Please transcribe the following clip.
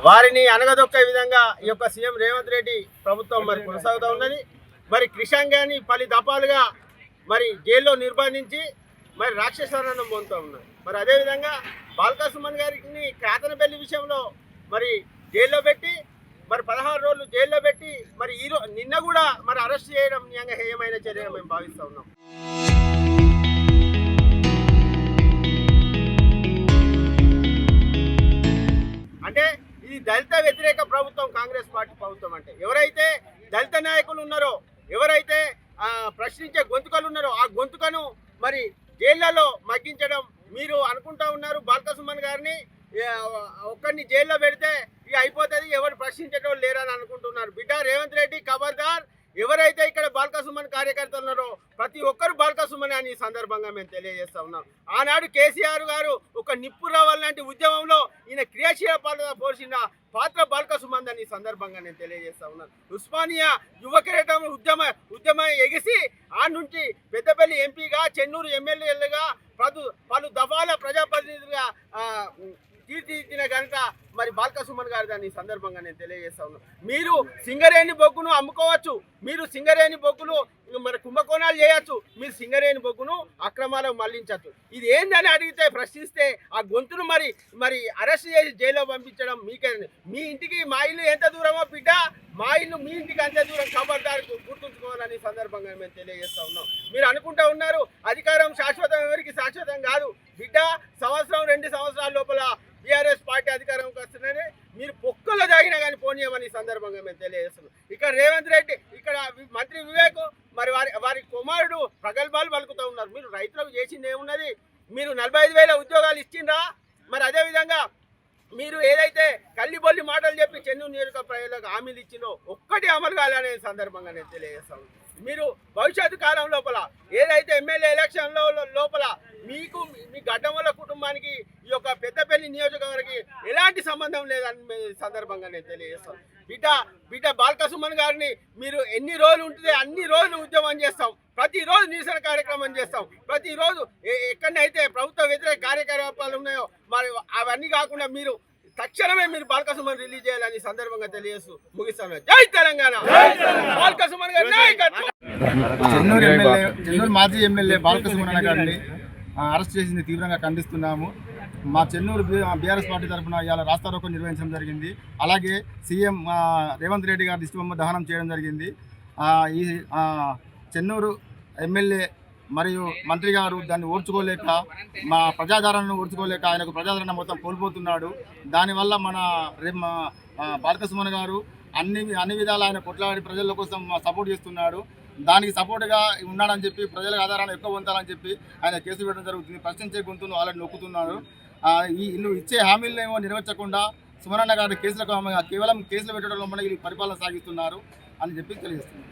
వారిని అనగదొక్కే విధంగా ఈ యొక్క సీఎం రేవంత్ రెడ్డి ప్రభుత్వం మరి కొనసాగుతూ ఉన్నది. మరి క్రిషాంగాన్ని పలు దఫాలుగా మరి జైల్లో నిర్బంధించి మరి రాక్షసారణం పొందుతూ ఉన్నారు. మరి అదేవిధంగా బాల్కా సుమన్ గారిని కాతనపల్లి విషయంలో మరి జైల్లో పెట్టి మరి 16 రోజులు జైల్లో పెట్టి మరి నిన్న కూడా మరి అరెస్ట్ చేయడం నిజంగా హేయమైన చర్యగా మేము భావిస్తూ ఉన్నాం. అంటే ఇది దళిత వ్యతిరేక ప్రభుత్వం కాంగ్రెస్ పార్టీ ప్రభుత్వం. అంటే ఎవరైతే దళిత నాయకులు ఉన్నారో, ఎవరైతే ప్రశ్నించే గొంతుకలు ఉన్నారో ఆ గొంతుకను మరి జైళ్లలో మగ్గించడం మీరు అనుకుంటా ఉన్నారు. బాల్కా సుమన్ గారిని ఒక్కరిని జైల్లో పెడితే ఇక అయిపోతుంది, ఎవరు ప్రశ్నించేటోళ్ళు లేరని అనుకుంటున్నారు. బిడ్డ రేవంత్ రెడ్డి ఖబర్దార్. ఎవరైతే ఇక్కడ బాల్కా సుమన్ కార్యకర్తలు ఉన్నారో ప్రతి ఒక్కరు బాల్కా సుమన్ అని ఈ సందర్భంగా మేము తెలియజేస్తా ఉన్నాం. ఆనాడు కేసీఆర్ గారు ఒక నిప్పు రావాలి లాంటి ఉద్యమంలో ఈయన క్రియాశీల పాత్ర పోసిన పాత్ర బాల్కా సుమన్ అని ఈ సందర్భంగా నేను తెలియజేస్తా ఉన్నాను. ఉస్మానియా యువ కిరీటం ఉద్యమం ఎగిసి ఆ నుంచి పెద్దపల్లి ఎంపీగా, చెన్నూరు ఎమ్మెల్యేలుగా, పలు దఫాల ప్రజాప్రతినిధులుగా తీర్చిదిద్దిన కనుక మరి బాల్కా సుమన్ గారు దాన్ని సందర్భంగా నేను తెలియజేస్తా ఉన్నాను. మీరు సింగరేణి బొగ్గును అమ్ముకోవచ్చు, మీరు సింగరేణి బొగ్గును మరి కుంభకోణాలు చేయొచ్చు, మీరు సింగరేణి బొగ్గును అక్రమాలకు మళ్లించవచ్చు. ఇది ఏందని అడిగితే ప్రశ్నిస్తే ఆ గొంతును మరి అరెస్ట్ చేసి జైల్లో పంపించడం మీకే. మీ ఇంటికి మా ఇల్లు ఎంత దూరమో బిడ్డ, మా ఇల్లు మీ ఇంటికి అంతే దూరం. ఖబర్దారు గుర్తుంచుకోవాలని సందర్భంగా మేము తెలియజేస్తా ఉన్నాం. మీరు అనుకుంటా ఉన్నారు అధికారం శాశ్వతం, ఎవరికి శాశ్వతం కాదు బిడ్డ. సంవత్సరం 2 సంవత్సరాల లోపల బీఆర్ఎస్ పార్టీ అధికారంకి వస్తుందని మీరు పొక్కలో దాగినా కానీ పోనీయమని సందర్భంగా మేము తెలియజేస్తున్నాం. ఇక్కడ రేవంత్ రెడ్డి, ఇక్కడ మంత్రి వివేక్ మరి వారి కుమారుడు ప్రగల్భాలు పలుకుతూ ఉన్నారు. మీరు రైతులకు చేసింది ఏమున్నది? మీరు 45,000 ఉద్యోగాలు ఇచ్చిండ్రా? మరి అదేవిధంగా మీరు ఏదైతే కల్లిబొల్లి మాటలు చెప్పి చెన్నూరు నియోజక ప్రజలకు హామీలు ఇచ్చినో ఒక్కటి అమలు కాలనే సందర్భంగా నేను తెలియజేస్తాను. మీరు భవిష్యత్తు కాలం లోపల ఏదైతే ఎమ్మెల్యే ఎలక్షన్ లోపల మీకు మీ గడ్డమల్ల కుటుంబానికి ఈ యొక్క పెద్దపల్లి నియోజకవర్గానికి ఎలాంటి సంబంధం లేదని సందర్భంగా నేను తెలియజేస్తాను. బిడ్డ బాల్కా సుమన్ గారిని మీరు ఎన్ని రోజులు ఉంటుందో అన్ని రోజులు ఉద్యమం చేస్తాం, ప్రతిరోజు నిరసన కార్యక్రమం చేస్తాం. ప్రతిరోజు ఎక్కడైతే ప్రభుత్వ వ్యతిరేక కార్యకలాపాలు ఉన్నాయో మరి అవన్నీ కాకుండా మీరు తక్షణమే మీరు బాల్కా సుమన్ రిలీజ్ చేయాలని సందర్భంగా తెలియజేస్తూ ముగిస్తాను. జై తెలంగాణ. బాల్కా సుమన్ గారి నాయకత్వం. చెన్నూరు మాజీ ఎమ్మెల్యే బాల్కా సుమన్ గారిని అరెస్ట్ చేసింది తీవ్రంగా ఖండిస్తున్నాము. మా చెన్నూరు బీఆర్ఎస్ పార్టీ తరఫున ఇవాళ రాస్తారోకో నిర్వహించడం జరిగింది. అలాగే సీఎం రేవంత్ రెడ్డి గారి దిష్టిబొమ్మ దహనం చేయడం జరిగింది. ఈ చెన్నూరు ఎమ్మెల్యే మరియు మంత్రి గారు దాన్ని ఓర్చుకోలేక, మా ప్రజాదరణను ఓర్చుకోలేక ఆయనకు ప్రజాదరణ మొత్తం కోల్పోతున్నాడు. దానివల్ల బాల్కా సుమన్ గారు అన్ని విధాలు ఆయన కొట్లాడి ప్రజల కోసం సపోర్ట్ చేస్తున్నాడు. దానికి సపోర్ట్గా ఉన్నాడని చెప్పి ప్రజల ఆధారాన్ని ఎక్కువ పొందాలని చెప్పి ఆయన కేసు పెట్టడం జరుగుతుంది. ప్రశ్నించే గొంతును వాళ్ళని నొక్కుతున్నారు. వీళ్ళు ఇచ్చే హామీలను ఏమో నెరవేర్చకుండా సుమనన్న గారి కేవలం కేసులు పెట్టడంలో మన పరిపాలన సాగిస్తున్నారు అని చెప్పి తెలియజేస్తున్నారు.